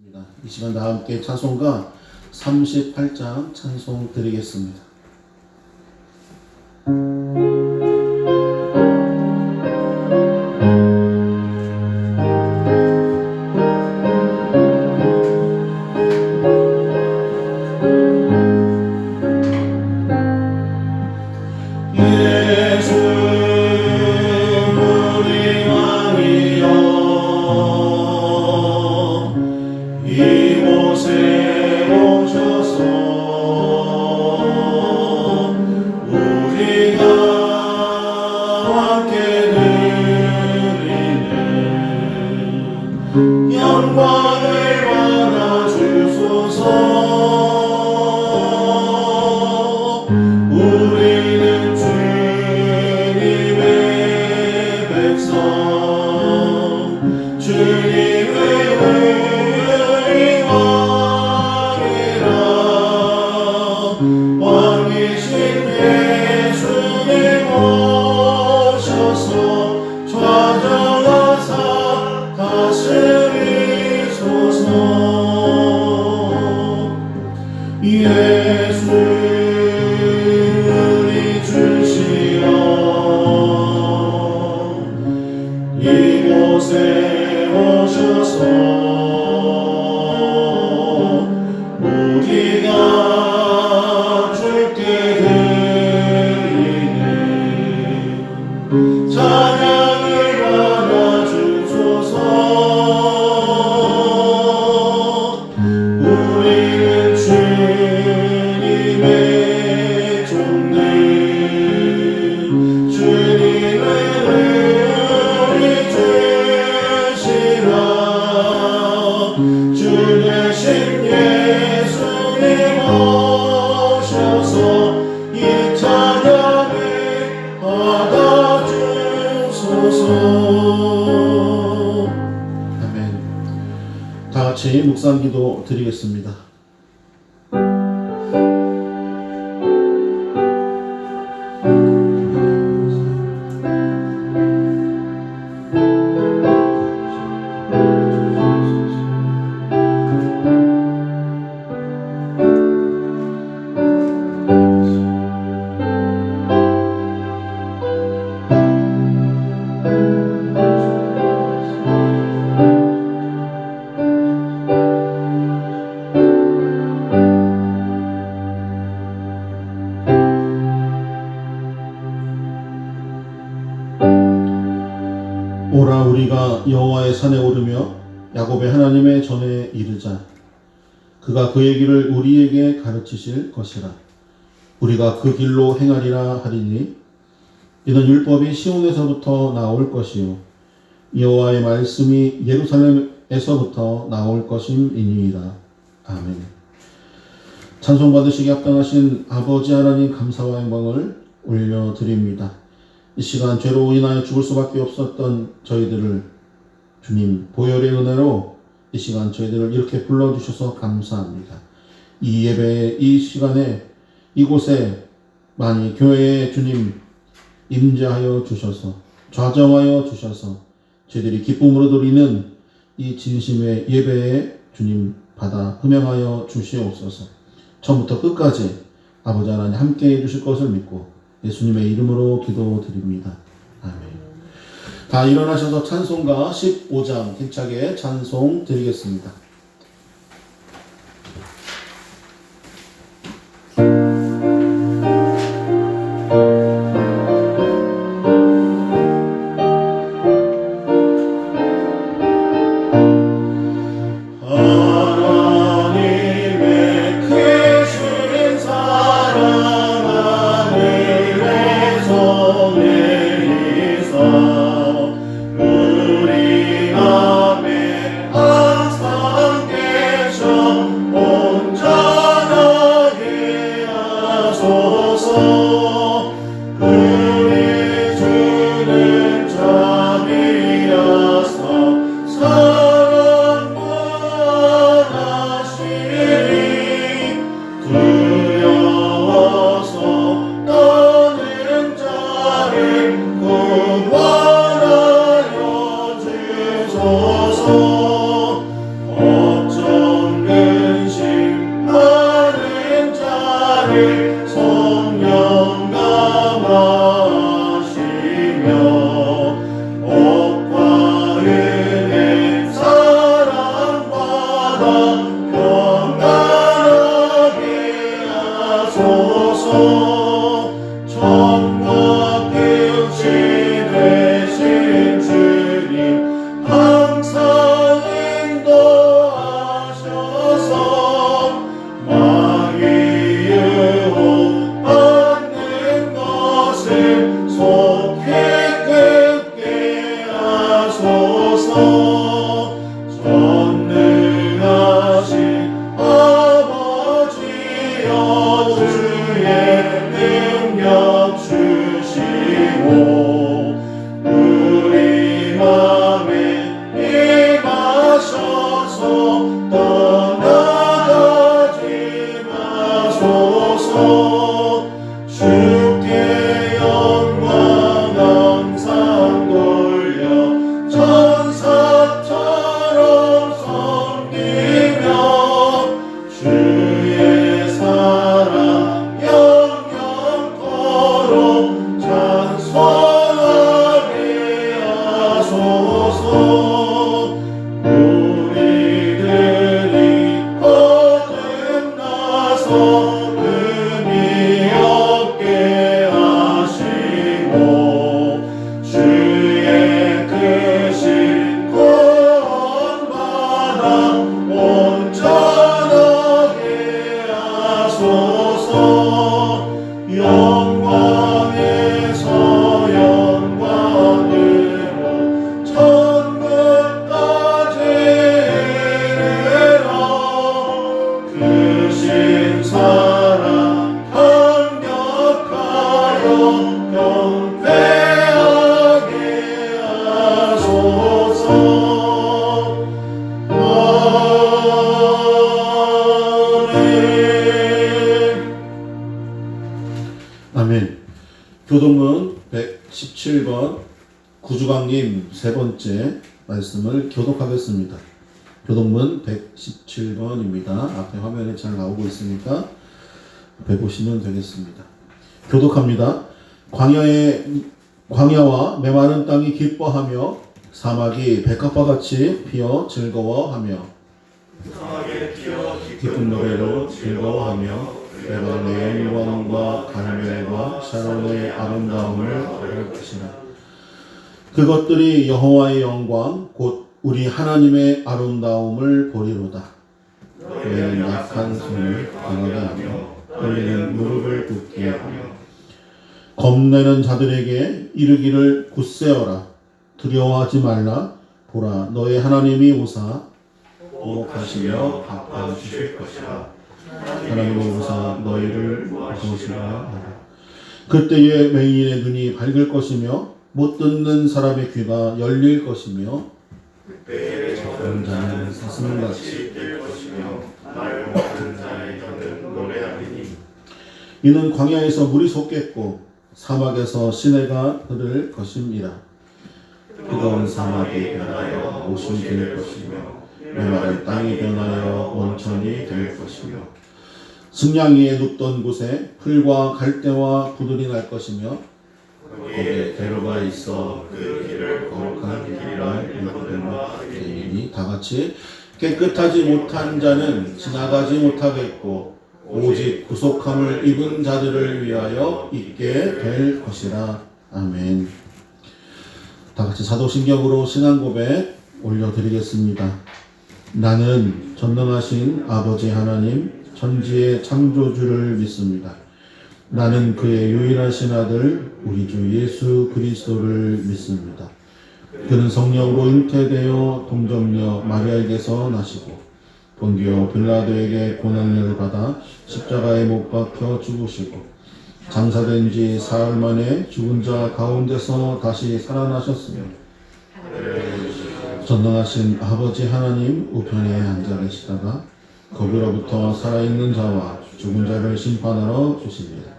이 시간 다 함께 찬송가 38장 찬송 드리겠습니다. 아멘. 다 같이 묵상기도 드리겠습니다. 오라 우리가 여호와의 산에 오르며 야곱의 하나님의 전에 이르자. 그가 그의 길을 우리에게 가르치실 것이라. 우리가 그 길로 행하리라 하리니 이는 율법이 시온에서부터 나올 것이요 여호와의 말씀이 예루살렘에서부터 나올 것임이니이다. 아멘. 찬송 받으시기 합당하신 아버지 하나님 감사와 영광을 올려드립니다. 이 시간 죄로 인하여 죽을 수밖에 없었던 저희들을 주님 보혈의 은혜로 이 시간 저희들을 이렇게 불러주셔서 감사합니다. 이 예배 이 시간에 이곳에 많이 교회에 주님 임재하여 주셔서 좌정하여 주셔서 저희들이 기쁨으로 드리는 이 진심의 예배에 주님 받아 흠양하여 주시옵소서. 처음부터 끝까지 아버지 하나님 함께 해주실 것을 믿고 예수님의 이름으로 기도드립니다. 아멘. 다 일어나셔서 찬송가 15장 힘차게 찬송 드리겠습니다. 우리 맘에 항상 107번 구주광님 세 번째 말씀을 교독하겠습니다. 교독문 117번입니다. 앞에 화면에 잘 나오고 있으니까 앞에 보시면 되겠습니다. 교독합니다. 광야와 메마른 땅이 기뻐하며 사막이 백합과 같이 피어 즐거워하며 사막에 피어 기쁜 노래로 즐거워하며 레바논의 영광과 갈멜과 샤론의 아름다움을 할 것이라. 그것들이 여호와의 영광 곧 우리 하나님의 아름다움을 보리로다. 너희는 약한 손을 강하게 하며 떨리는 무릎을 굳게 하며 겁내는 자들에게 이르기를 굳세어라. 두려워하지 말라. 보라 너의 하나님이 오사 보복하시며 갚아주실 것이라. 하나님의 오사 너희를 도우시라. 그때에 맹인의 눈이 밝을 것이며 못 듣는 사람의 귀가 열릴 것이며 그때에 적은 자는 사슴같이 뛸 것이며 말 못하는 자의 혀는 노래하리니 이는 광야에서 물이 솟겠고 사막에서 시내가 흐를 것임이라. 뜨거운 사막이 변하여 옷이 될 것이며 메마른 땅이 변하여 원천이 될 것이며 승냥이에 눕던 곳에 풀과 갈대와 부들이 날 것이며 거기에 대로가 있어 그 길을 거룩한 길이라 일컬음과 이르니. 다 같이 깨끗하지 못한 자는 지나가지 못하겠고 오직 구속함을 입은 자들을 위하여 있게 될 것이라. 아멘. 다 같이 사도신경으로 신앙 고백 올려드리겠습니다. 나는 전능하신 아버지 하나님 천지의 창조주를 믿습니다. 나는 그의 유일하신 아들 우리 주 예수 그리스도를 믿습니다. 그는 성령으로 잉태되어 동정녀 마리아에게서 나시고 본디오 빌라도에게 고난을 받아 십자가에 못 박혀 죽으시고 장사된 지 사흘 만에 죽은 자 가운데서 다시 살아나셨으며 전능하신 아버지 하나님 우편에 앉아 계시다가 거기로부터 살아있는 자와 죽은 자를 심판하러 주십니다.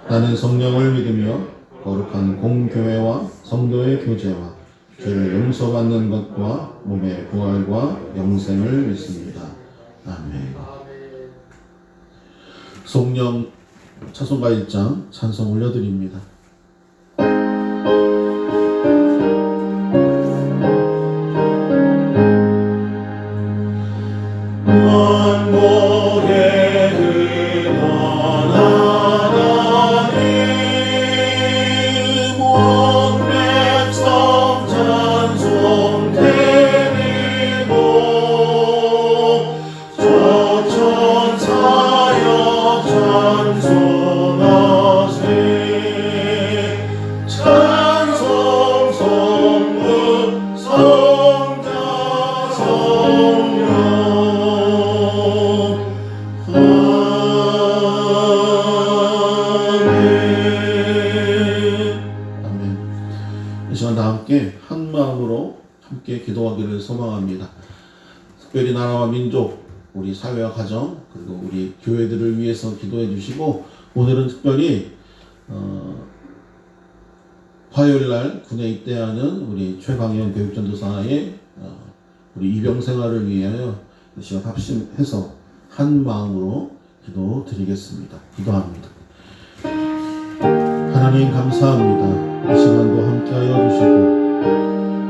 나는 성령을 믿으며 거룩한 공교회와 성도의 교제와 죄를 용서받는 것과 몸의 부활과 영생을 믿습니다. 아멘. 성령 찬송가 1장 찬송 올려드립니다. 기도하기를 소망합니다. 특별히 나라와 민족, 우리 사회와 가정, 그리고 우리 교회들을 위해서 기도해 주시고, 오늘은 특별히 화요일날 군에 입대하는 우리 최강현 교육전도사의 우리 입영 생활을 위하여 이 시간 합심해서 한 마음으로 기도 드리겠습니다. 기도합니다. 하나님 감사합니다. 이 시간도 함께하여 주시고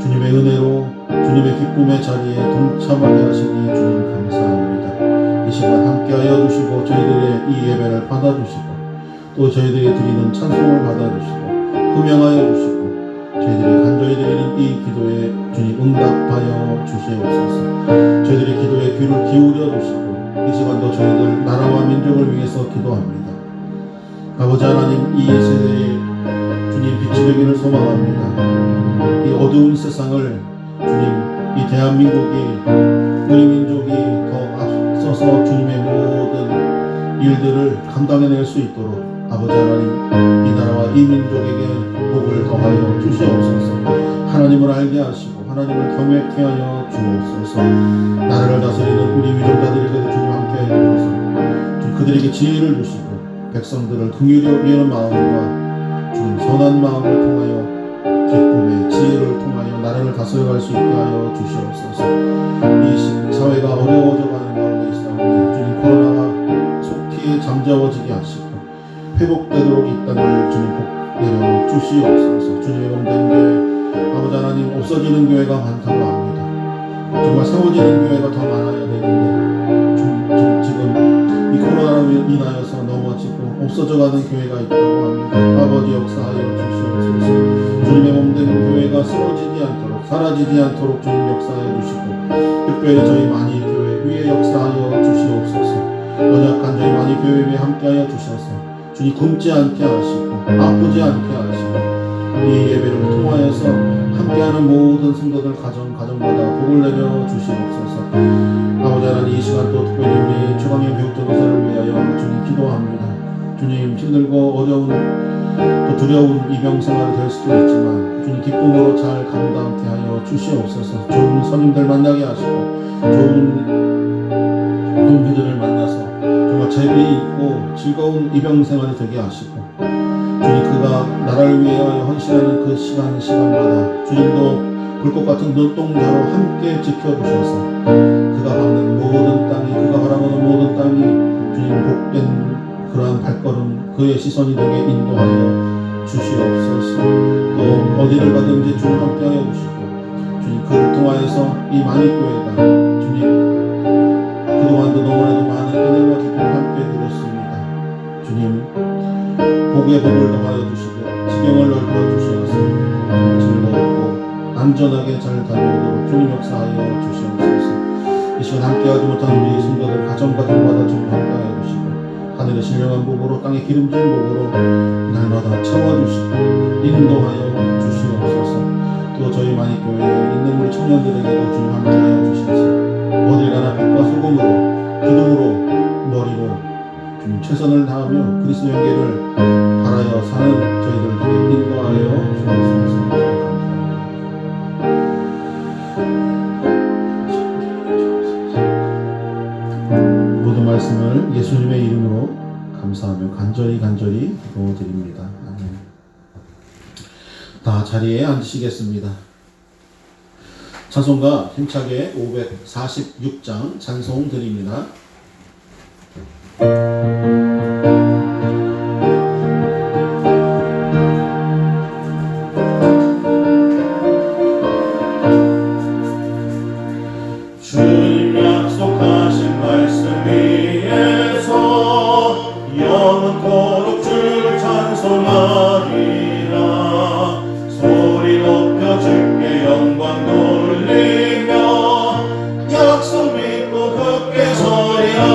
주님의 은혜로 주님의 기쁨의 자리에 동참하게 하시니 주님 감사합니다. 이 시간 함께하여 주시고 저희들의 이 예배를 받아주시고 또 저희들이 드리는 찬송을 받아주시고 흠양하여 주시고 저희들이 간절히 드리는 이 기도에 주님 응답하여 주시옵소서. 저희들의 기도에 귀를 기울여 주시고 이 시간도 저희들 나라와 민족을 위해서 기도합니다. 아버지 하나님, 이 세대에 주님 빛이 되기를 소망합니다. 이 어두운 세상을 주님, 이 대한민국이 우리 민족이 더 앞서서 주님의 모든 일들을 감당해낼 수 있도록 아버지 하나님, 이 나라와 이 민족에게 복을 더하여 주시옵소서. 하나님을 알게 하시고 하나님을 경외케 하여 주옵소서. 나라를 다스리는 우리 위정자들에게도 주님 함께하여 주옵소서. 주님, 그들에게 지혜를 주시고 백성들을 긍휼히 여기는 마음과 주님 선한 마음을 통하여 기쁨의 지혜를 통하여 나라를 다스려갈 수 있게 하여 주시옵소서. 이 사회가 어려워져가는 가운데 있사오니 주님 코로나가 속히 잠재워지게 하시고 회복되도록 이 땅을 주님 복내려 주시옵소서. 주님의 몸된 교회 아버지 하나님 없어지는 교회가 많다고 합니다. 정말 세워지는 교회가 더 많아야 되는데 지금 이 코로나로 인하여서 넘어지고 없어져가는 교회가 있다고 합니다. 아버지 역사하여 주시옵소서. 주님의 몸된 교회가 쓰러지지 않도록 사라지지 않도록 주님 역사하여 주시고 특별히 저희 많이 교회 위에 역사하여 주시옵소서. 연약한 저희 많이 교회 위에 함께하여 주셔서 주님 굶지 않게 하시고 아프지 않게 하시고 이 예배를 통하여서 함께하는 모든 성도들 가정마다 복을 내려 주시옵소서. 아버지 하나님 이 시간 또 특별히 우리 최강현 교육전도사를 위하여 주님 기도합니다. 주님 힘들고 어려운 또 두려운 입영 생활이 될 수도 있지만 주님 기쁨으로 잘 감당케 하여 주시옵소서. 좋은 선임들 만나게 하시고 좋은 동기들을 만나서 정말 재미있고 즐거운 입영 생활이 되게 하시고 주님 그가 나라를 위하여 헌신하는 그 시간마다 주님도 불꽃 같은 눈동자로 함께 지켜주셔서 그가 밟는 모든 땅이 그가 바라보는 모든 땅이 주님 복된 그러한 발걸음 그의 시선이 되게 인도하여 주시옵소서. 또 어디를 가든지 주님 함께하여 주시고 주님 그를 통하여서 이 만익교회가 주님 그동안도 너무나도 많은 은혜와 기쁨을 함께 누렸습니다. 주님 복의 복을 더하여 주시고 지경을 넓혀 주셔서 즐겁고 안전하게 잘 다녀오도록 주님 역사하여 주시옵소서. 이 시간 함께하지 못한 우리 성도들 가정마다 주님 함께하여 주시고 하늘의 신령한 복으로 땅의 기름진 복으로 날마다 채워주시고 인도하여 주시옵소서. 또 저희 만익교회에 있는 우리 청년들에게도 주님 함께하여 주셔서 어딜 가나 빛과 소금으로 기둥으로 머리로 주님 최선을 다하며 그리스도 영계를 바라여 사는 저희들 되게 인도하여 주옵소서. 모든 말씀을 예수님의 이름으로 감사하며 간절히 기도드립니다. 아멘. 다 자리에 앉으시겠습니다. 찬송가 힘차게 546장 찬송 드립니다. 주님 약속하신 말씀 위에서 영원토록 주를 찬송하리라. 소리 높여 주께 영광 돌리며 약속 믿고 굳게 서리라.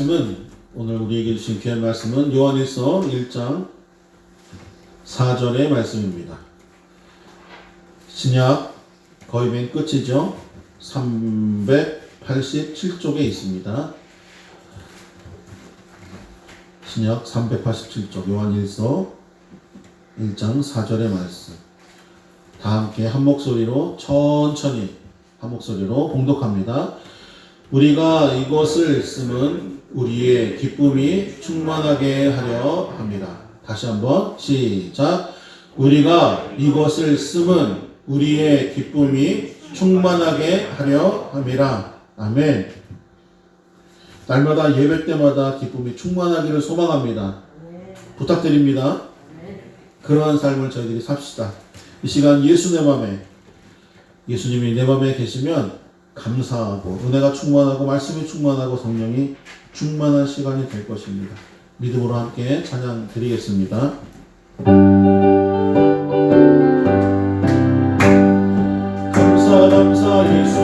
말씀은 오늘 우리에게 주신 귀한 말씀은 요한일서 1장 4절의 말씀입니다. 신약 거의 맨 끝이죠. 387쪽에 있습니다. 신약 387쪽 요한일서 1장 4절의 말씀. 다 함께 한 목소리로 천천히 한 목소리로 봉독합니다. 우리가 이것을 쓰면 우리의 기쁨이 충만하게 하려 합니다. 다시 한번 시작. 우리가 이것을 쓰면 우리의 기쁨이 충만하게 하려 함이라. 아멘. 날마다 예배 때마다 기쁨이 충만하기를 소망합니다. 부탁드립니다. 그러한 삶을 저희들이 삽시다. 이 시간 예수 내 맘에, 예수님이 내 맘에 계시면 감사하고 은혜가 충만하고 말씀이 충만하고 성령이 충만한 시간이 될 것입니다. 믿음으로 함께 찬양 드리겠습니다. 감사 예수,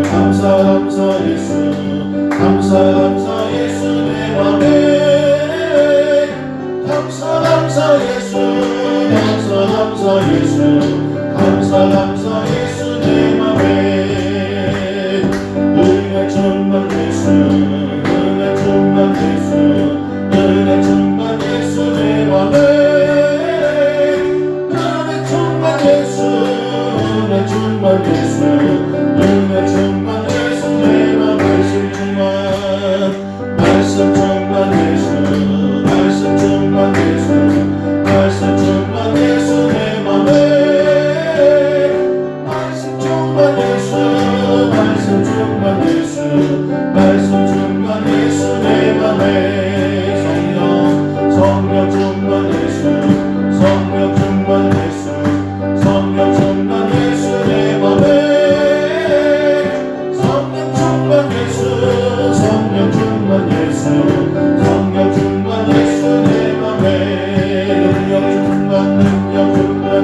감사 예수, 감사 예수 내 맘에, 감사 예수, 감사 예수, 감사 예수 내 맘에, 은혜 충만 예수, 은혜 충만 예수, 은혜 충만 예수 내 맘에, 은혜 충만 예수, 은혜 충만 예수, 은혜 충만 예수 내 맘, 말씀 충만, 말씀 충만 예수, 말씀 충만 예수, 말씀 충만 예수 내 맘에, 말씀 충만 예수, 말씀 충만 예수, 말씀 충만 예수 내 맘에, 성령 충만 예수, 성령 충만 예수, 성령 충만 예수 내 맘에, 성령 충만 예수, 성령 충만 예수, 성령 충만 예수 내 맘에, 능력 충만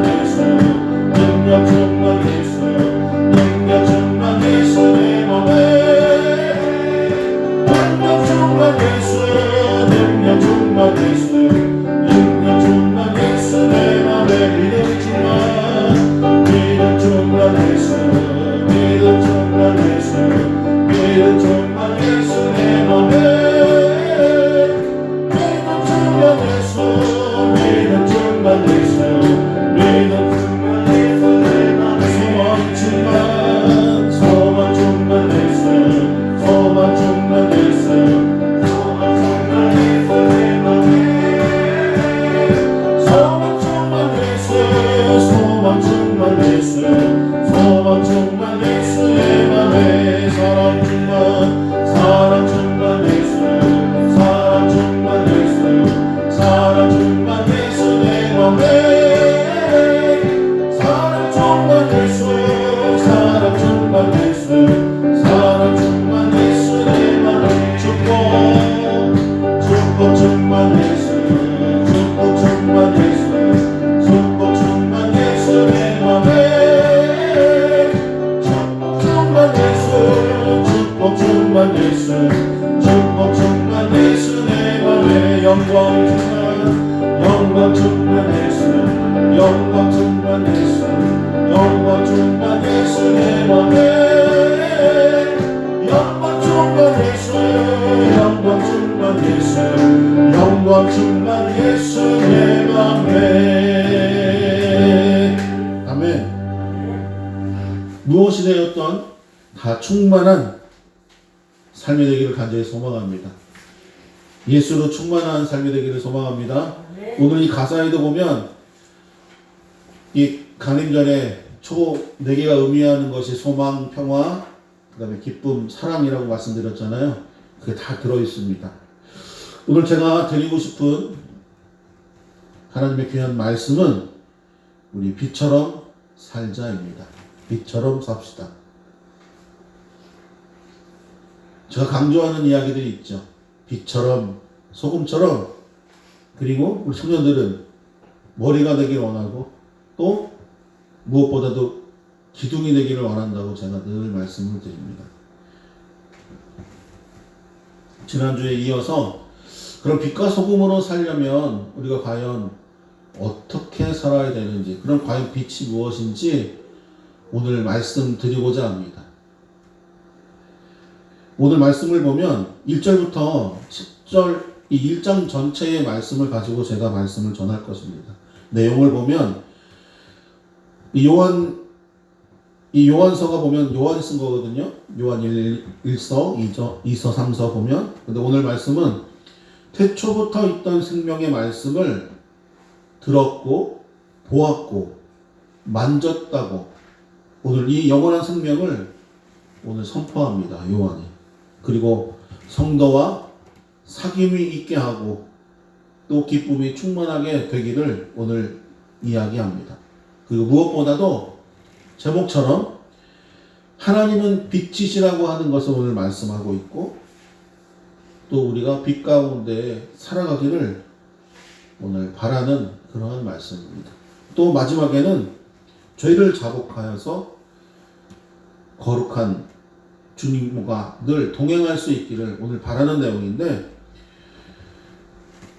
예수, 능력 충만 예수, 능력 충만 예수 내 맘에, 능력 충만 예수, 능력 충만 예수, 능력 충만 예수 내 맘에, 믿음 충만, 믿음 충만 예수, 믿음 충만 예수, 믿음 충만 예수 내 맘에, 믿음 충만 예수, 믿음 충만 예수, 믿음 충만 예수 내 맘에, 소망 충만 예수, 소망 충만 예수, 소망 충만 예수 내 맘에, 소망 충만 예수, 소망 충만 예수, 소망 충만 예수 내 맘에, 사랑 충만 예수, 사랑 충만 예수, 사랑 충만 예수 내 맘에, 사랑 충만 예수, 사랑 충만 예수, 사랑 충만 예수 내 맘에, 축복 충만 예수, 축복 충만 예수, 축복 충만 예수 내 맘에, 축복 충만 예수, 축복 충만 예수, 축복 충만 예수 내 맘에, 영광 충만 예수, 영광 충만 예수, 영광 충만 예수 내 맘에, 영광 충만 예수, 영광 충만 예수, 영광 충만 예수 내 맘에. 아멘. 무엇이 되었던 다 충만한 삶이 되기를 간절히 소망합니다. 예수로 충만한 삶이 되기를 소망합니다. 오늘 이 가사에도 보면 이 강림절에 초 4개가 의미하는 것이 소망, 평화, 그 다음에 기쁨, 사랑이라고 말씀드렸잖아요. 그게 다 들어있습니다. 오늘 제가 드리고 싶은 하나님의 귀한 말씀은 우리 빛처럼 살자입니다. 빛처럼 삽시다. 제가 강조하는 이야기들이 있죠. 빛처럼, 소금처럼, 그리고 우리 청년들은 머리가 되길 원하고 또 무엇보다도 기둥이 되기를 원한다고 제가 늘 말씀을 드립니다. 지난주에 이어서 그럼 빛과 소금으로 살려면 우리가 과연 어떻게 살아야 되는지, 그럼 과연 빛이 무엇인지 오늘 말씀드리고자 합니다. 오늘 말씀을 보면 1절부터 10절 이 1장 전체의 말씀을 가지고 제가 말씀을 전할 것입니다. 내용을 보면 이 요한서가 보면 요한이 쓴 거거든요. 요한 1서, 2서, 3서 보면. 근데 오늘 말씀은 태초부터 있던 생명의 말씀을 들었고 보았고 만졌다고 오늘 이 영원한 생명을 오늘 선포합니다. 요한이. 그리고 성도와 사귐이 있게 하고 또 기쁨이 충만하게 되기를 오늘 이야기합니다. 그리고 무엇보다도 제목처럼 하나님은 빛이시라고 하는 것을 오늘 말씀하고 있고 또 우리가 빛 가운데 살아가기를 오늘 바라는 그러한 말씀입니다. 또 마지막에는 죄를 자복하여서 거룩한 주님과 늘 동행할 수 있기를 오늘 바라는 내용인데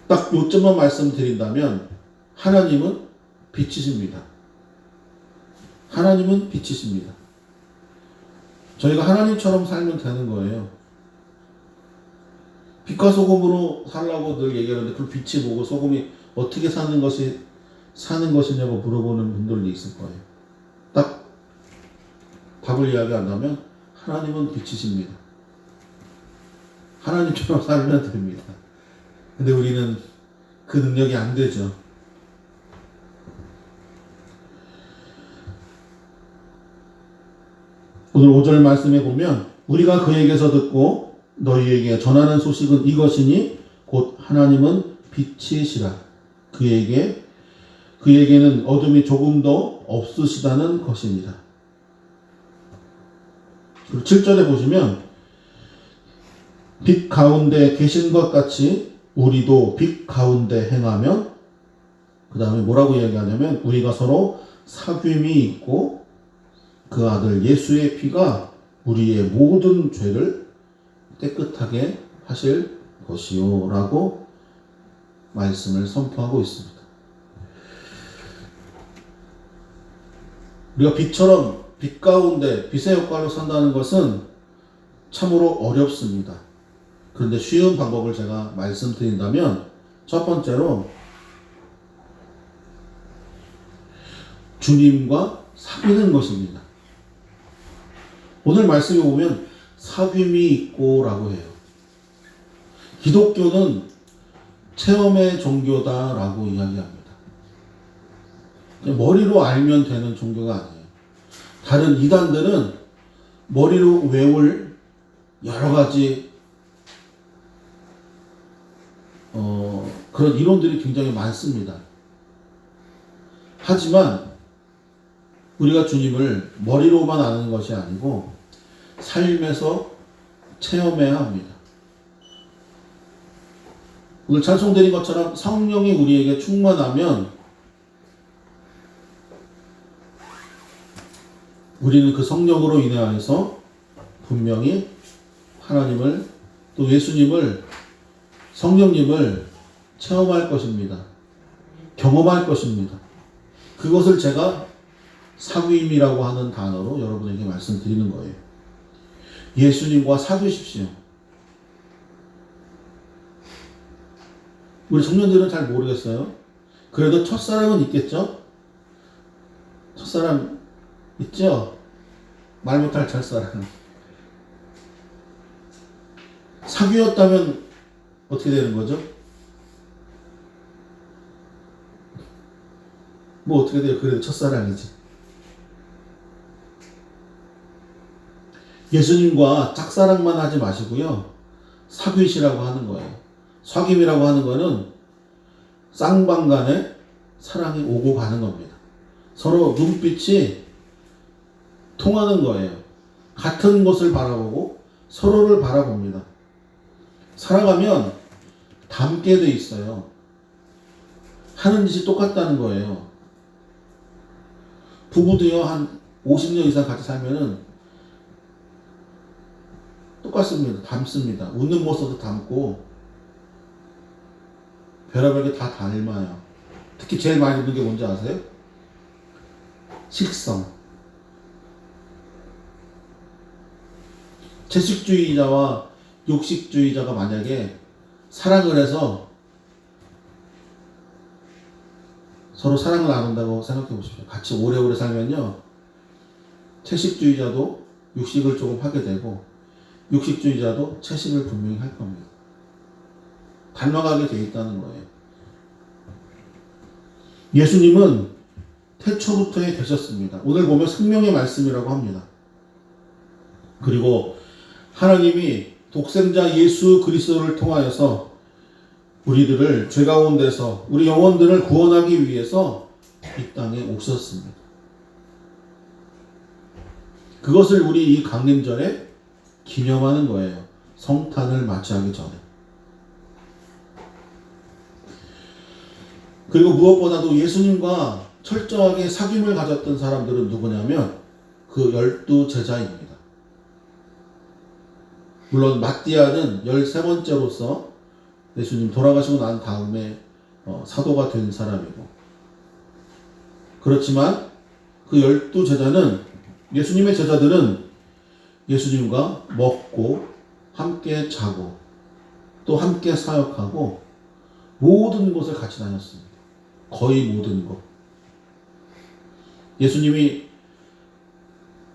딱 요점만 말씀드린다면 하나님은 빛이십니다. 하나님은 빛이십니다. 저희가 하나님처럼 살면 되는 거예요. 빛과 소금으로 살라고 늘 얘기하는데 그 빛이 뭐고 소금이 어떻게 사는 것이냐고 물어보는 분들도 있을 거예요. 딱 답을 이야기한다면 하나님은 빛이십니다. 하나님처럼 살면 됩니다. 근데 우리는 그 능력이 안 되죠. 오늘 5절 말씀에 보면 우리가 그에게서 듣고 너희에게 전하는 소식은 이것이니 곧 하나님은 빛이시라. 그에게는 어둠이 조금도 없으시다는 것입니다. 그리고 7절에 보시면 빛 가운데 계신 것 같이 우리도 빛 가운데 행하면 그 다음에 뭐라고 이야기하냐면 우리가 서로 사귐이 있고 그 아들 예수의 피가 우리의 모든 죄를 깨끗하게 하실 것이요 라고 말씀을 선포하고 있습니다. 우리가 빛처럼 빛 가운데 빛의 역할로 산다는 것은 참으로 어렵습니다. 그런데 쉬운 방법을 제가 말씀드린다면 첫 번째로 주님과 사귀는 것입니다. 오늘 말씀에 보면 사귐이 있고 라고 해요. 기독교는 체험의 종교다 라고 이야기합니다. 머리로 알면 되는 종교가 아니에요. 다른 이단들은 머리로 외울 여러 가지 그런 이론들이 굉장히 많습니다. 하지만 우리가 주님을 머리로만 아는 것이 아니고 삶에서 체험해야 합니다. 오늘 찬송드린 것처럼 성령이 우리에게 충만하면 우리는 그 성령으로 인하여서 분명히 하나님을 또 예수님을 성령님을 체험할 것입니다. 경험할 것입니다. 그것을 제가 사귐이라고 하는 단어로 여러분에게 말씀드리는 거예요. 예수님과 사귀십시오. 우리 청년들은 잘 모르겠어요. 그래도 첫사랑은 있겠죠? 첫사랑 있죠? 말 못할 첫사랑. 사귀었다면 어떻게 되는 거죠? 뭐 어떻게 돼요? 그래도 첫사랑이지. 예수님과 짝사랑만 하지 마시고요. 사귀시라고 하는 거예요. 사귐이라고 하는 거는 쌍방 간에 사랑이 오고 가는 겁니다. 서로 눈빛이 통하는 거예요. 같은 곳을 바라보고 서로를 바라봅니다. 살아가면 닮게 돼 있어요. 하는 짓이 똑같다는 거예요. 부부도요, 한 50년 이상 같이 살면은 똑같습니다. 닮습니다. 웃는 모습도 닮고 별의별 게 다 닮아요. 특히 제일 많이 웃는 게 뭔지 아세요? 식성. 채식주의자와 육식주의자가 만약에 사랑을 해서 서로 사랑을 나눈다고 생각해 보십시오. 같이 오래오래 살면요. 채식주의자도 육식을 조금 하게 되고 육식주의자도 채식을 분명히 할 겁니다. 닮아가게 돼 있다는 거예요. 예수님은 태초부터에 계셨습니다. 오늘 보면 생명의 말씀이라고 합니다. 그리고 하나님이 독생자 예수 그리스도를 통하여서 우리들을 죄 가운데서 우리 영혼들을 구원하기 위해서 이 땅에 오셨습니다. 그것을 우리 이 강림절에 기념하는 거예요. 성탄을 맞이하기 전에. 그리고 무엇보다도 예수님과 철저하게 사귐을 가졌던 사람들은 누구냐면 그 12제자입니다. 물론 마띠아는 13번째로서 예수님 돌아가시고 난 다음에 사도가 된 사람이고, 그렇지만 그 12제자는, 예수님의 제자들은 예수님과 먹고 함께 자고 또 함께 사역하고 모든 곳을 같이 다녔습니다. 거의 모든 곳. 예수님이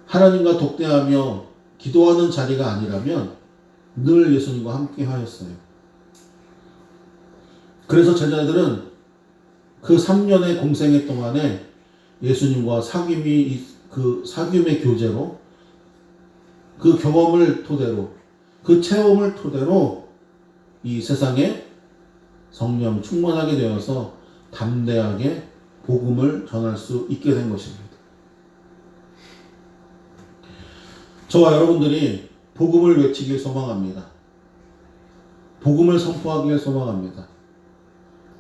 하나님과 독대하며 기도하는 자리가 아니라면 늘 예수님과 함께 하였어요. 그래서 제자들은 그 3년의 공생애 동안에 예수님과 그 사귐의 교제로, 그 경험을 토대로, 그 체험을 토대로 이 세상에 성령 충만하게 되어서 담대하게 복음을 전할 수 있게 된 것입니다. 저와 여러분들이 복음을 외치길 소망합니다. 복음을 선포하길 소망합니다.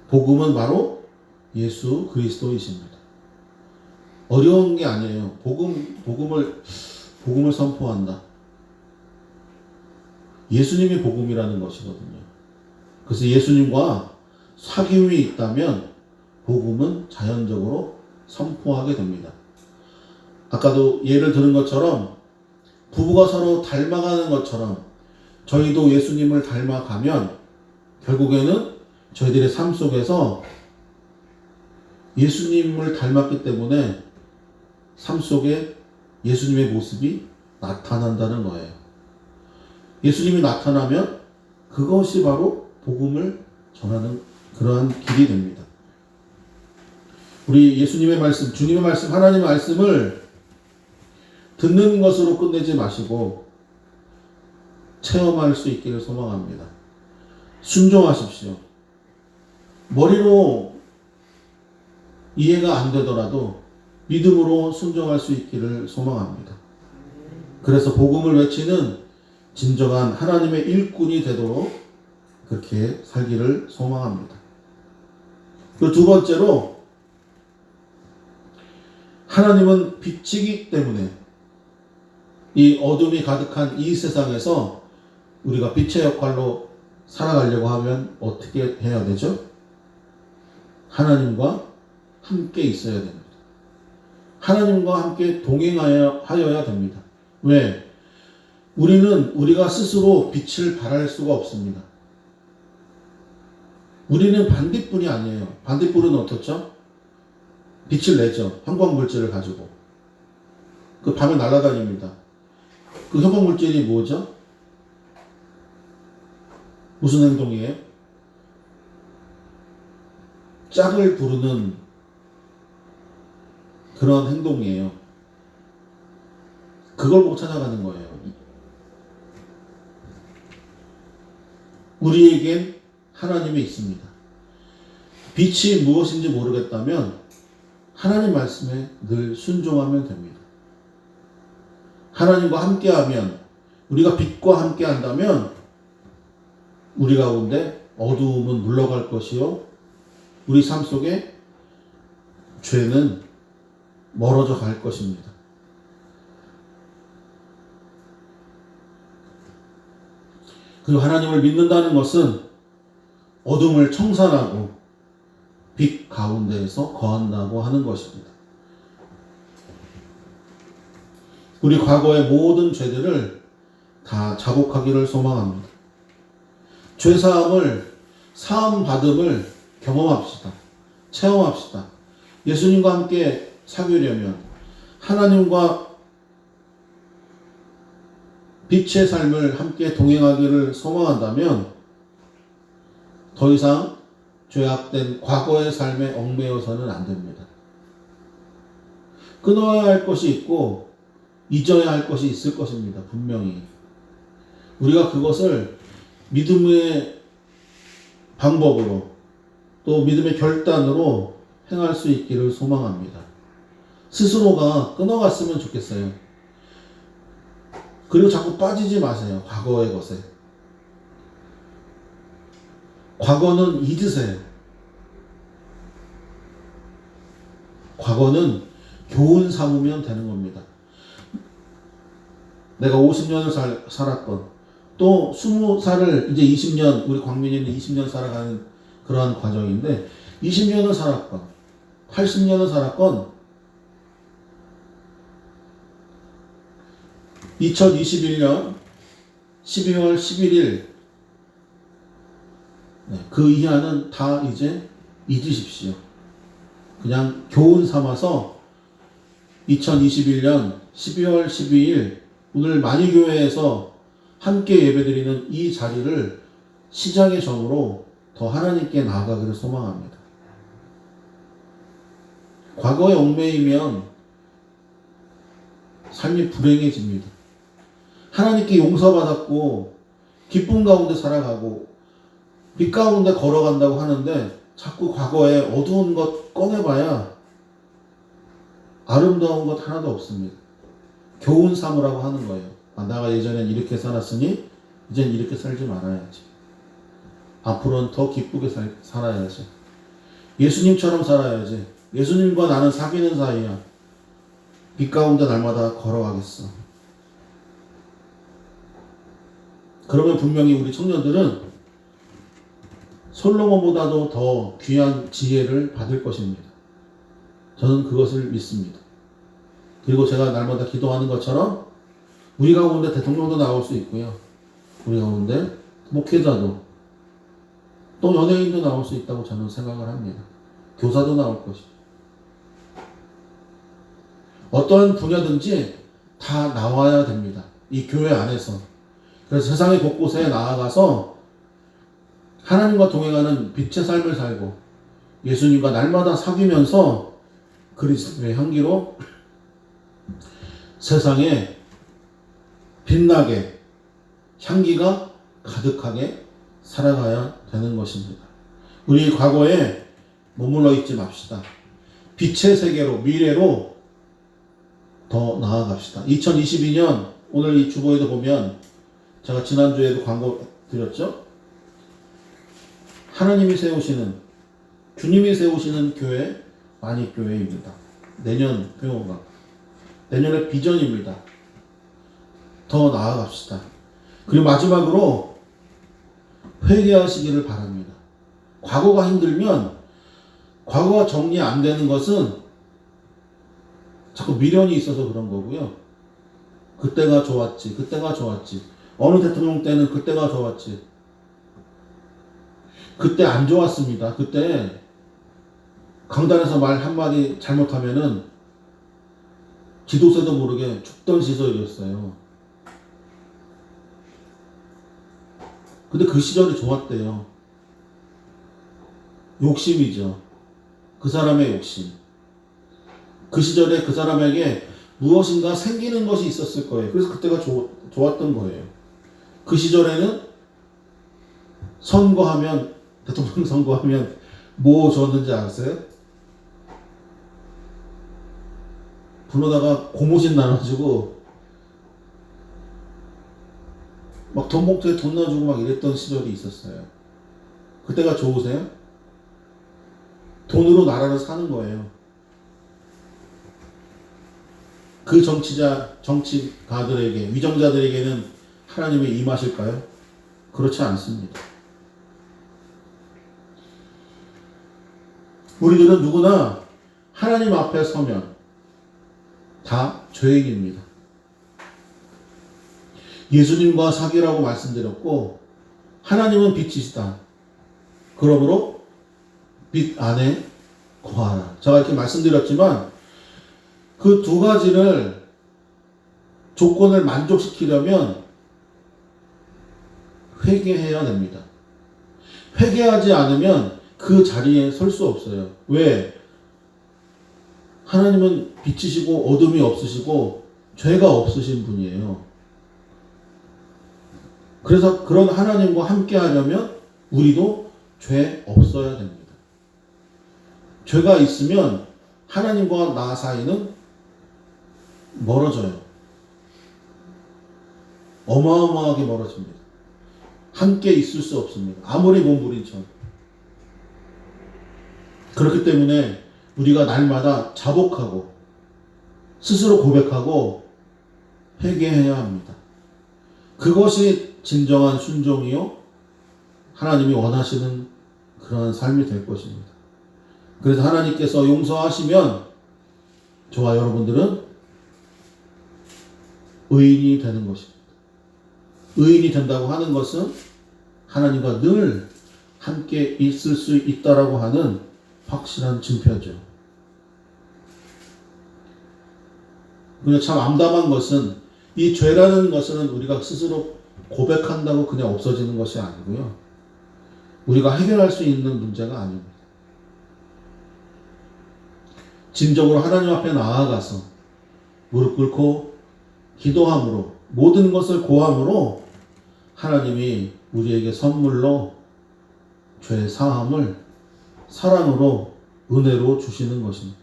복음은 바로 예수 그리스도이십니다. 어려운 게 아니에요. 복음을 선포한다. 예수님이 복음이라는 것이거든요. 그래서 예수님과 사귐이 있다면 복음은 자연적으로 선포하게 됩니다. 아까도 예를 들은 것처럼 부부가 서로 닮아가는 것처럼 저희도 예수님을 닮아가면 결국에는 저희들의 삶 속에서 예수님을 닮았기 때문에 삶 속에 예수님의 모습이 나타난다는 거예요. 예수님이 나타나면 그것이 바로 복음을 전하는 그러한 길이 됩니다. 우리 예수님의 말씀, 주님의 말씀, 하나님의 말씀을 듣는 것으로 끝내지 마시고 체험할 수 있기를 소망합니다. 순종하십시오. 머리로 이해가 안 되더라도 믿음으로 순종할 수 있기를 소망합니다. 그래서 복음을 외치는 진정한 하나님의 일꾼이 되도록 그렇게 살기를 소망합니다. 그 두 번째로, 하나님은 빛이기 때문에 이 어둠이 가득한 이 세상에서 우리가 빛의 역할로 살아가려고 하면 어떻게 해야 되죠? 하나님과 함께 있어야 됩니다. 하나님과 함께 동행하여야 됩니다. 왜? 우리는 우리가 스스로 빛을 발할 수가 없습니다. 우리는 반딧불이 아니에요. 반딧불은 어떻죠? 빛을 내죠. 형광물질을 가지고. 그 밤에 날아다닙니다. 그 형광물질이 뭐죠? 무슨 행동이에요? 짝을 부르는 그런 행동이에요. 그걸 보고 찾아가는 거예요. 우리에겐 하나님이 있습니다. 빛이 무엇인지 모르겠다면 하나님 말씀에 늘 순종하면 됩니다. 하나님과 함께하면, 우리가 빛과 함께한다면 우리 가운데 어두움은 물러갈 것이요, 우리 삶 속에 죄는 멀어져 갈 것입니다. 그리고 하나님을 믿는다는 것은 어둠을 청산하고 빛 가운데에서 거한다고 하는 것입니다. 우리 과거의 모든 죄들을 다 자복하기를 소망합니다. 죄사함을, 사함받음을 경험합시다. 체험합시다. 예수님과 함께 사귀려면, 하나님과 빛의 삶을 함께 동행하기를 소망한다면 더 이상 죄악된 과거의 삶에 얽매여서는 안 됩니다. 끊어야 할 것이 있고 잊어야 할 것이 있을 것입니다. 분명히. 우리가 그것을 믿음의 방법으로 또 믿음의 결단으로 행할 수 있기를 소망합니다. 스스로가 끊어갔으면 좋겠어요. 그리고 자꾸 빠지지 마세요. 과거의 것에. 과거는 잊으세요. 과거는 교훈 삼으면 되는 겁니다. 내가 50년을 살았건 또 20살을 이제 20년, 우리 광민이는 20년 살아가는 그러한 과정인데 20년을 살았건 80년을 살았건 2021년 12월 11일 그 이하는 다 이제 잊으십시오. 그냥 교훈 삼아서 2021년 12월 12일 오늘 만유교회에서 함께 예배드리는 이 자리를 시작의 점으로 더 하나님께 나아가기를 소망합니다. 과거에 얽매이면 삶이 불행해집니다. 하나님께 용서받았고 기쁨 가운데 살아가고 빛 가운데 걸어간다고 하는데 자꾸 과거에 어두운 것 꺼내봐야 아름다운 것 하나도 없습니다. 교훈 삼으라고 하는 거예요. 내가 예전엔 이렇게 살았으니 이젠 이렇게 살지 말아야지. 앞으로는 더 기쁘게 살아야지. 예수님처럼 살아야지. 예수님과 나는 사귀는 사이야. 빛 가운데 날마다 걸어가겠어. 그러면 분명히 우리 청년들은 솔로몬보다도 더 귀한 지혜를 받을 것입니다. 저는 그것을 믿습니다. 그리고 제가 날마다 기도하는 것처럼 우리 가운데 대통령도 나올 수 있고요. 우리 가운데 목회자도 또 연예인도 나올 수 있다고 저는 생각을 합니다. 교사도 나올 것이고 어떠한 분야든지 다 나와야 됩니다. 이 교회 안에서. 그래서 세상의 곳곳에 나아가서 하나님과 동행하는 빛의 삶을 살고 예수님과 날마다 사귀면서 그리스도의 향기로 세상에 빛나게 향기가 가득하게 살아가야 되는 것입니다. 우리 과거에 머물러 있지 맙시다. 빛의 세계로, 미래로 더 나아갑시다. 2022년 오늘 이 주보에도 보면 제가 지난주에도 광고 드렸죠? 하나님이 세우시는, 주님이 세우시는 교회, 만익교회입니다. 내년 표어가 내년의 비전입니다. 더 나아갑시다. 그리고 마지막으로 회개하시기를 바랍니다. 과거가 힘들면 과거가 정리 안 되는 것은 자꾸 미련이 있어서 그런 거고요. 그때가 좋았지. 그때가 좋았지. 어느 대통령 때는 그때가 좋았지. 그때 안 좋았습니다. 그때 강단에서 말 한마디 잘못하면은 지도새도 모르게 죽던 시절이었어요. 근데 그 시절이 좋았대요. 욕심이죠. 그 사람의 욕심. 그 시절에 그 사람에게 무엇인가 생기는 것이 있었을 거예요. 그래서 그때가 좋았던 거예요. 그 시절에는 선거하면, 대통령 선거하면 뭐 줬는지 아세요? 불러다가 고무신 나눠주고 막 돈 봉투에 돈 넣어주고 막 이랬던 시절이 있었어요. 그때가 좋으세요? 돈으로 나라를 사는 거예요. 그 정치가들에게, 위정자들에게는 하나님이 임하실까요? 그렇지 않습니다. 우리들은 누구나 하나님 앞에 서면 다 죄인입니다. 예수님과 사귀라고 말씀드렸고, 하나님은 빛이시다. 그러므로 빛 안에 거하라. 제가 이렇게 말씀드렸지만 그 두 가지를 조건을 만족시키려면 회개해야 됩니다. 회개하지 않으면 그 자리에 설 수 없어요. 왜? 하나님은 빛이시고 어둠이 없으시고 죄가 없으신 분이에요. 그래서 그런 하나님과 함께 하려면 우리도 죄 없어야 됩니다. 죄가 있으면 하나님과 나 사이는 멀어져요. 어마어마하게 멀어집니다. 함께 있을 수 없습니다. 아무리 몸부림쳐도. 그렇기 때문에 우리가 날마다 자복하고 스스로 고백하고 회개해야 합니다. 그것이 진정한 순종이요 하나님이 원하시는 그러한 삶이 될 것입니다. 그래서 하나님께서 용서하시면 저와 여러분들은 의인이 되는 것입니다. 의인이 된다고 하는 것은 하나님과 늘 함께 있을 수 있다라고 하는 확실한 증표죠. 근데 참 암담한 것은 이 죄라는 것은 우리가 스스로 고백한다고 그냥 없어지는 것이 아니고요. 우리가 해결할 수 있는 문제가 아닙니다. 진정으로 하나님 앞에 나아가서 무릎 꿇고 기도함으로 모든 것을 고함으로 하나님이 우리에게 선물로 죄 사함을 사랑으로 은혜로 주시는 것입니다.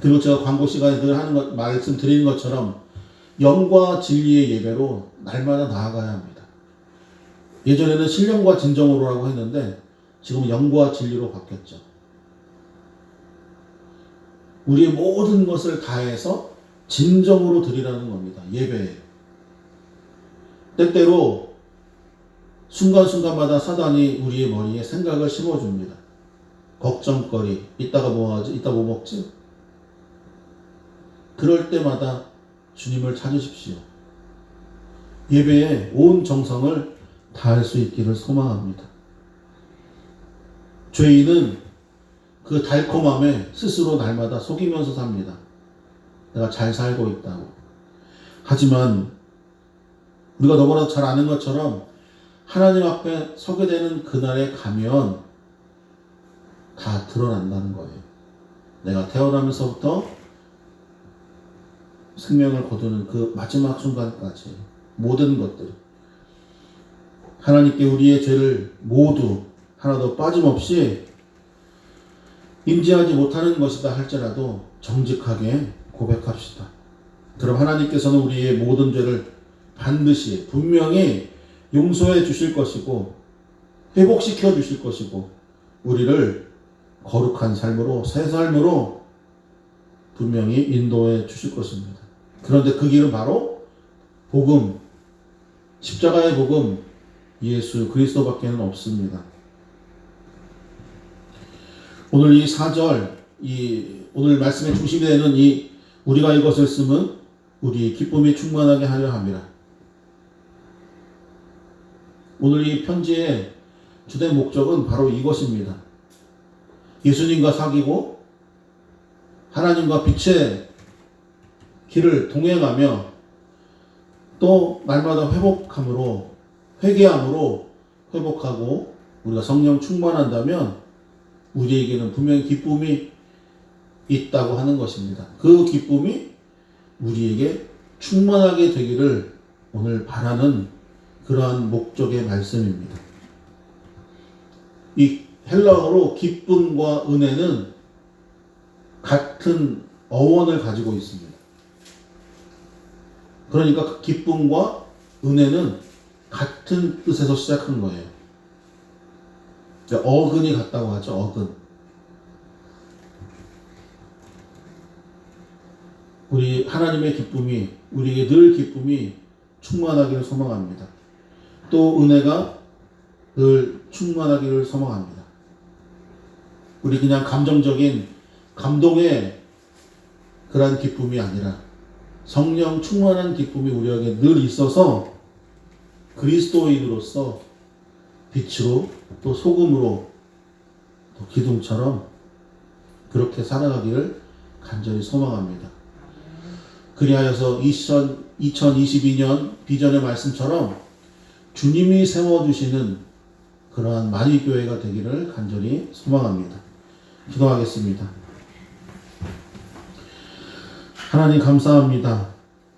그리고 제가 광고 시간에 늘 말씀드리는 것처럼 영과 진리의 예배로 날마다 나아가야 합니다. 예전에는 신령과 진정으로라고 했는데 지금은 영과 진리로 바뀌었죠. 우리의 모든 것을 다해서 진정으로 드리라는 겁니다. 예배에. 때때로 순간순간마다 사단이 우리의 머리에 생각을 심어줍니다. 걱정거리, 이따가 뭐 하지? 이따 뭐 먹지? 그럴 때마다 주님을 찾으십시오. 예배에 온 정성을 다할 수 있기를 소망합니다. 죄인은 그 달콤함에 스스로 날마다 속이면서 삽니다. 내가 잘 살고 있다고. 하지만 우리가 너무나도 잘 아는 것처럼 하나님 앞에 서게 되는 그날에 가면 다 드러난다는 거예요. 내가 태어나면서부터 생명을 거두는 그 마지막 순간까지 모든 것들 하나님께 우리의 죄를 모두 하나도 빠짐없이 인지하지 못하는 것이다 할지라도 정직하게 고백합시다. 그럼 하나님께서는 우리의 모든 죄를 반드시 분명히 용서해 주실 것이고 회복시켜 주실 것이고 우리를 거룩한 삶으로 새 삶으로 분명히 인도해 주실 것입니다. 그런데 그 길은 바로 복음, 십자가의 복음, 예수 그리스도밖에는 없습니다. 오늘 이 4절, 오늘 말씀의 중심이 되는 우리가 이것을 쓰면 우리의 기쁨이 충만하게 하려 함이라. 오늘 이 편지의 주된 목적은 바로 이것입니다. 예수님과 사귀고 하나님과 빛의 길을 동행하며 또 날마다 회복함으로 회개함으로 회복하고 우리가 성령 충만한다면 우리에게는 분명히 기쁨이 있다고 하는 것입니다. 그 기쁨이 우리에게 충만하게 되기를 오늘 바라는 그러한 목적의 말씀입니다. 이 헬라어로 기쁨과 은혜는 같은 어원을 가지고 있습니다. 그러니까 기쁨과 은혜는 같은 뜻에서 시작한 거예요. 어근이 같다고 하죠. 어근. 우리 하나님의 기쁨이, 우리에게 늘 기쁨이 충만하기를 소망합니다. 또 은혜가 늘 충만하기를 소망합니다. 우리 그냥 감정적인 감동의 그러한 기쁨이 아니라 성령 충만한 기쁨이 우리에게 늘 있어서 그리스도인으로서 빛으로 또 소금으로 또 기둥처럼 그렇게 살아가기를 간절히 소망합니다. 그리하여서 2022년 비전의 말씀처럼 주님이 세워주시는 그러한 만위교회가 되기를 간절히 소망합니다. 기도하겠습니다. 하나님 감사합니다.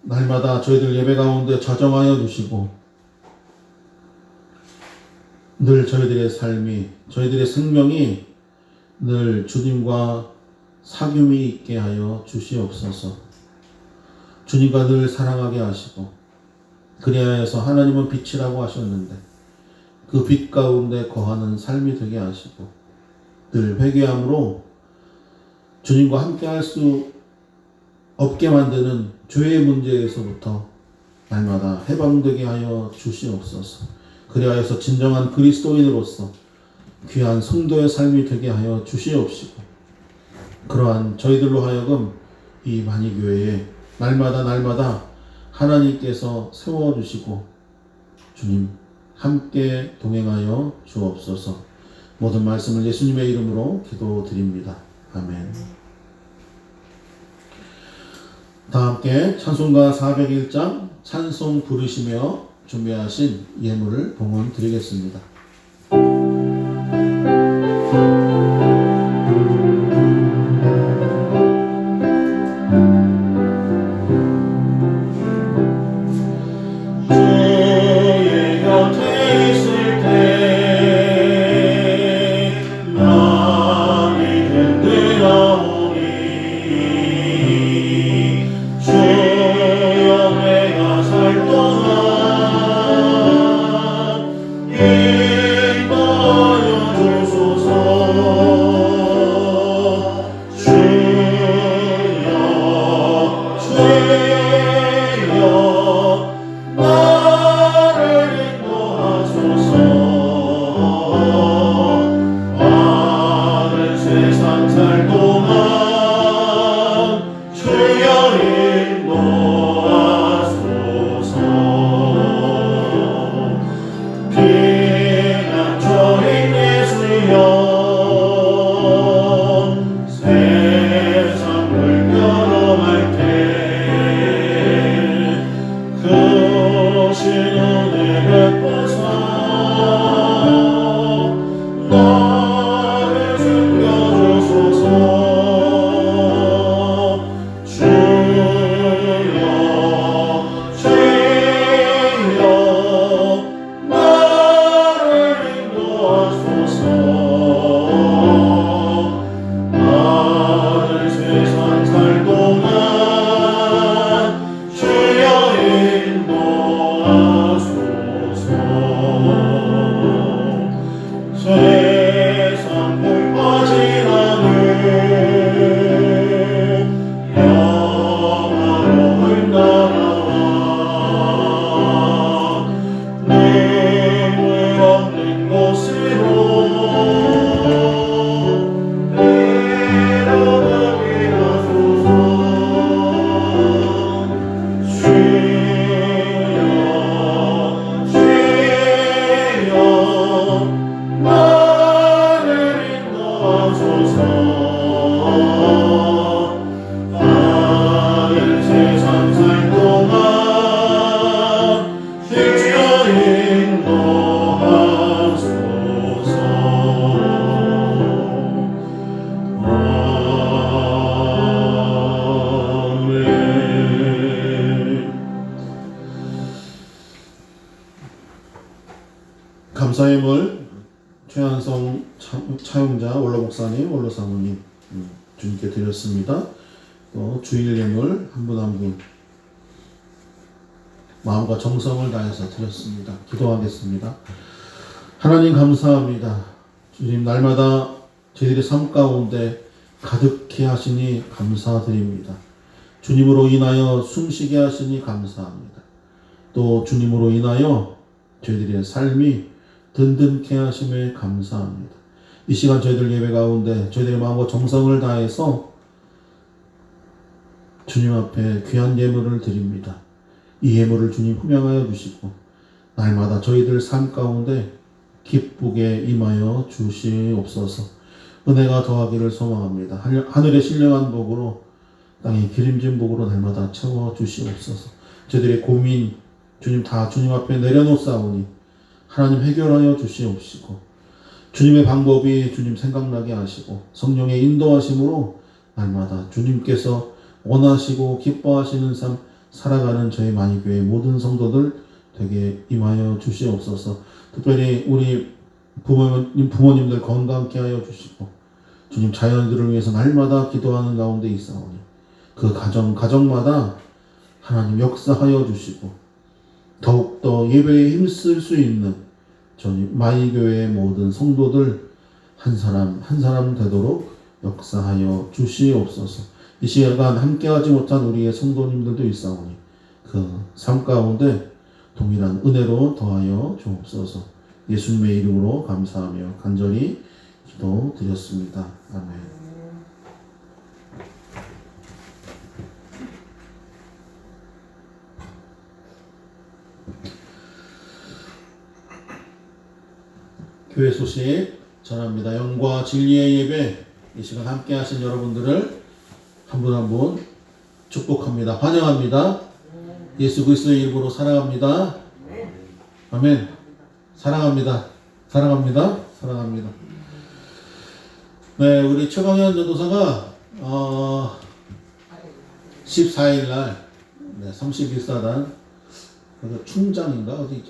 날마다 저희들 예배 가운데 저정하여 주시고 늘 저희들의 삶이, 저희들의 생명이 늘 주님과 사귐이 있게 하여 주시옵소서. 주님과 늘 사랑하게 하시고 그리하여서 하나님은 빛이라고 하셨는데 그 빛 가운데 거하는 삶이 되게 하시고 늘 회개함으로 주님과 함께 할 수 없게 만드는 죄의 문제에서부터 날마다 해방되게 하여 주시옵소서. 그리하여서 진정한 그리스도인으로서 귀한 성도의 삶이 되게 하여 주시옵시고 그러한 저희들로 하여금 이 만위교회에 날마다 하나님께서 세워주시고 주님 함께 동행하여 주옵소서. 모든 말씀을 예수님의 이름으로 기도드립니다. 아멘. 다 함께 찬송가 401장 찬송 부르시며 준비하신 예물을 봉헌 드리겠습니다. 감사의물 최한성 차용자 원로 목사님, 원로 사모님 주님께 드렸습니다. 또 주일 예물 한 분 한 분 마음과 정성을 다해서 드렸습니다. 기도하겠습니다. 하나님 감사합니다. 주님 날마다 저희들의 삶 가운데 가득히 하시니 감사드립니다. 주님으로 인하여 숨쉬게 하시니 감사합니다. 또 주님으로 인하여 저희들의 삶이 든든케 하심에 감사합니다. 이 시간 저희들 예배 가운데 저희들의 마음과 정성을 다해서 주님 앞에 귀한 예물을 드립니다. 이 예물을 주님 흠양하여 주시고 날마다 저희들 삶 가운데 기쁘게 임하여 주시옵소서. 은혜가 더하기를 소망합니다. 하늘의 신령한 복으로 땅의 기름진 복으로 날마다 채워 주시옵소서. 저희들의 고민 주님 다 주님 앞에 내려놓사오니 하나님 해결하여 주시옵시고 주님의 방법이 주님 생각나게 하시고 성령의 인도하심으로 날마다 주님께서 원하시고 기뻐하시는 삶 살아가는 저희 마이교회 모든 성도들 되게 임하여 주시옵소서. 특별히 우리 부모님들 건강케 하여 주시고 주님 자녀들을 위해서 날마다 기도하는 가운데 있사오니 그 가정마다 하나님 역사하여 주시고 더욱더 예배에 힘쓸 수 있는 저희 마이교회의 모든 성도들 한 사람 한 사람 되도록 역사하여 주시옵소서. 이 시간 함께하지 못한 우리의 성도님들도 있사오니 그 삶 가운데 동일한 은혜로 더하여 주옵소서. 예수님의 이름으로 감사하며 간절히 기도드렸습니다. 아멘. 교회 소식 전합니다. 영과 진리의 예배 이 시간 함께 하신 여러분들을 한 분 한 분 축복합니다. 환영합니다. 예수 그리스도의 이름으로 사랑합니다. 아멘. 사랑합니다. 사랑합니다. 사랑합니다. 네, 우리 최광현 전도사가 14일 날 31사단 충장인가 어디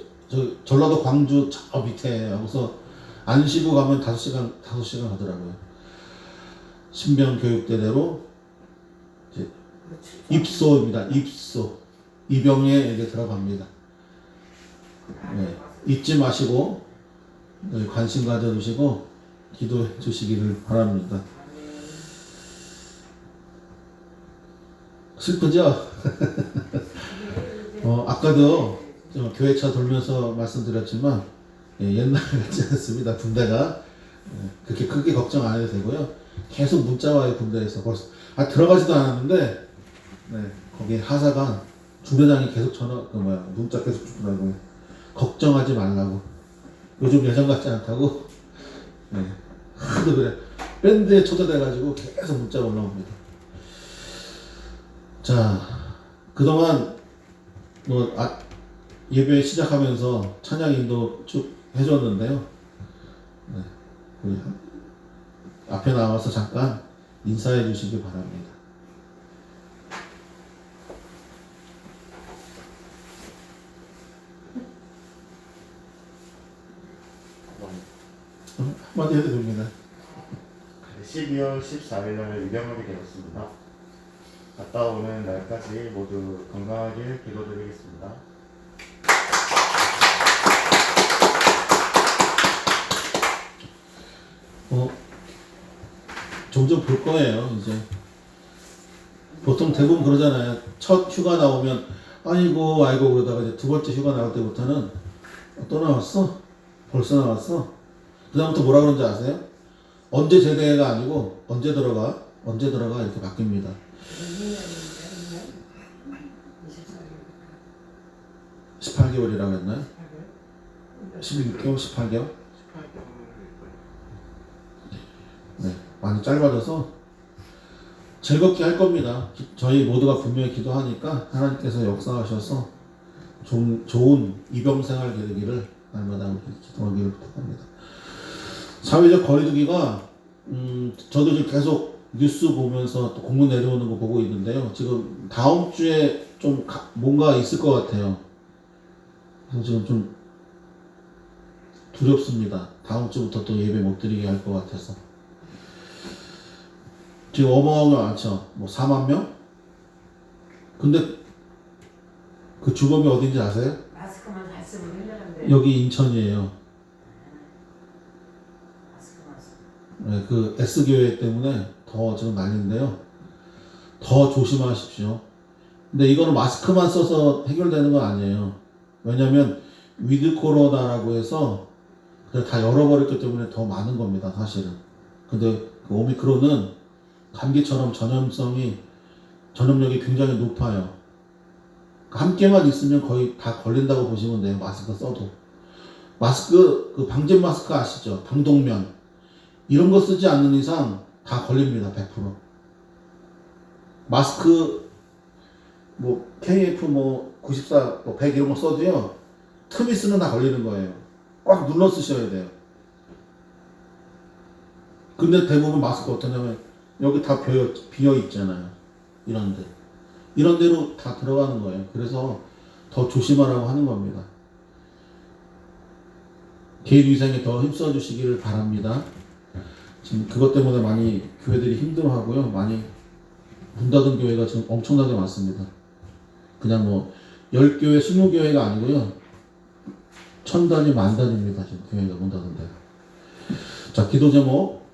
전라도 광주 저 밑에 하고서 안시부 가면 5시간 하더라고요. 신병교육대대로 이제 입소입니다. 입병에 이제 들어갑니다. 네, 잊지 마시고 관심 가져주시고 기도해 주시기를 바랍니다. 슬프죠? 아까도 교회차 돌면서 말씀드렸지만 옛날 같지 않습니다. 군대가 그렇게 크게 걱정 안 해도 되고요. 계속 문자 와요. 군대에서 벌써 들어가지도 않았는데 거기 하사관 중대장이 계속 문자 계속 주더라고요. 걱정하지 말라고. 요즘 예전 같지 않다고. 하도 그래. 밴드에 초대돼가지고 계속 문자가 올라옵니다. 자, 그동안 예배 시작하면서 찬양 인도 쭉 해줬는데요. 우리 앞에 나와서 잠깐 인사해 주시기 바랍니다. 한마디 해도 됩니다. 12월 14일 날 입영하게 되었습니다. 갔다 오는 날까지 모두 건강하길 기도드리겠습니다. 종종 볼 거예요. 이제 보통 대부분 그러잖아요. 첫 휴가 나오면 아이고 그러다가 이제 두 번째 휴가 나올 때부터는 또 나왔어? 벌써 나왔어? 그 다음부터 뭐라 그러는지 아세요? 언제 제대가 아니고 언제 들어가 이렇게 바뀝니다. 18개월이라고 했나요? 16개월, 18개월? 네, 많이 짧아져서 즐겁게 할 겁니다. 저희 모두가 분명히 기도하니까 하나님께서 역사하셔서 좋은 입영생활 되기를 날마다 기도하기를 부탁합니다. 사회적 거리두기가 저도 지금 계속 뉴스 보면서 또 공문 내려오는 거 보고 있는데요. 지금 다음 주에 좀 뭔가 있을 것 같아요. 그래서 지금 좀 두렵습니다. 다음 주부터 또 예배 못 드리게 할 것 같아서. 지금 어마어마하게 많죠. 4만 명? 근데 그 주범이 어딘지 아세요? 마스크만 잘 쓰면 된다는데. 여기 인천이에요. 네, 그 S교회 때문에 더 지금 난리인데요. 더 조심하십시오. 근데 이거는 마스크만 써서 해결되는 건 아니에요. 왜냐하면 위드 코로나라고 해서 그냥 다 열어버렸기 때문에 더 많은 겁니다, 사실은. 근데 그 오미크론은 감기처럼 전염력이 굉장히 높아요. 함께만 있으면 거의 다 걸린다고 보시면 돼요, 마스크 써도. 마스크, 그 방진 마스크 아시죠? 방독면. 이런 거 쓰지 않는 이상 다 걸립니다, 100%. 마스크, KF 94, 100 이런 거 써도요, 틈 있으면 다 걸리는 거예요. 꽉 눌러 쓰셔야 돼요. 근데 대부분 마스크 어떠냐면, 여기 다 비어 있잖아요. 이런 데로 다 들어가는 거예요. 그래서 더 조심하라고 하는 겁니다. 개인위생에 더 힘써 주시기를 바랍니다. 지금 그것 때문에 많이 교회들이 힘들어하고요. 많이 문 닫은 교회가 지금 엄청나게 많습니다. 그냥 10교회, 20교회가 아니고요. 1000단위, 만단위입니다. 지금 교회가 문 닫은 데가. 자, 기도 제목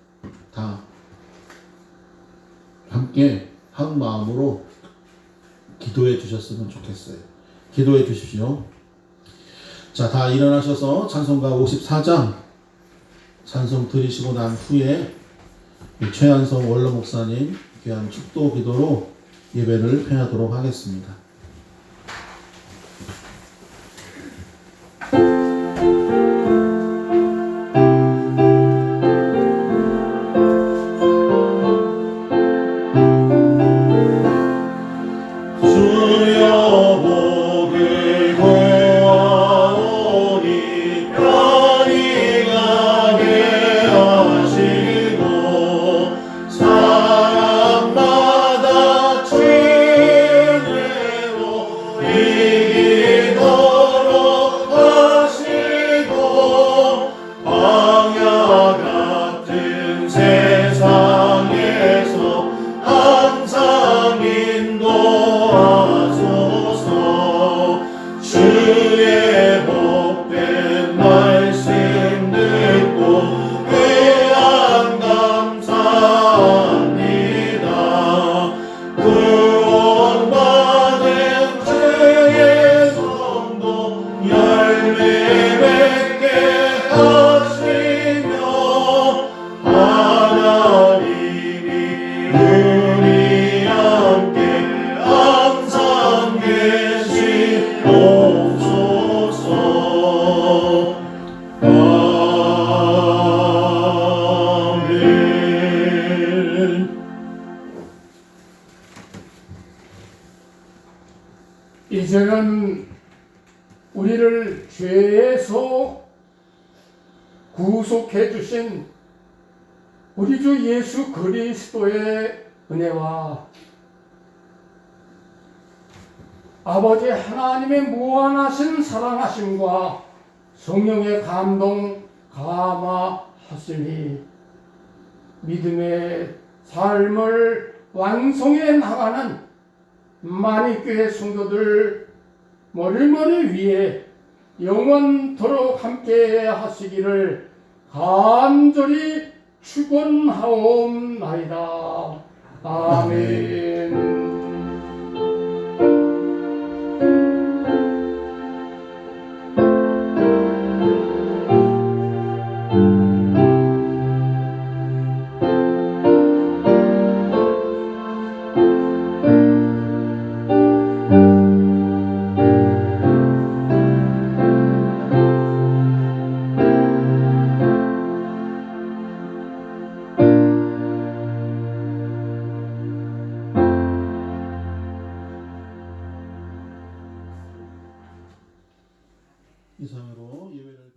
다 함께 한 마음으로 기도해 주셨으면 좋겠어요. 기도해 주십시오. 자, 다 일어나셔서 찬송가 54장 찬송 드리시고 난 후에 최한성 원로 목사님 귀한 축도 기도로 예배를 폐하도록 하겠습니다. 이제는 우리를 죄에서 구속해 주신 우리 주 예수 그리스도의 은혜와 아버지 하나님의 무한하신 사랑하심과 성령의 감동 감화하심이 믿음의 삶을 완성해 나가는 만익교회 성도들 머리머리 위에 영원토록 함께 하시기를 간절히 축원하옵나이다. 아멘. 이상으로 예배를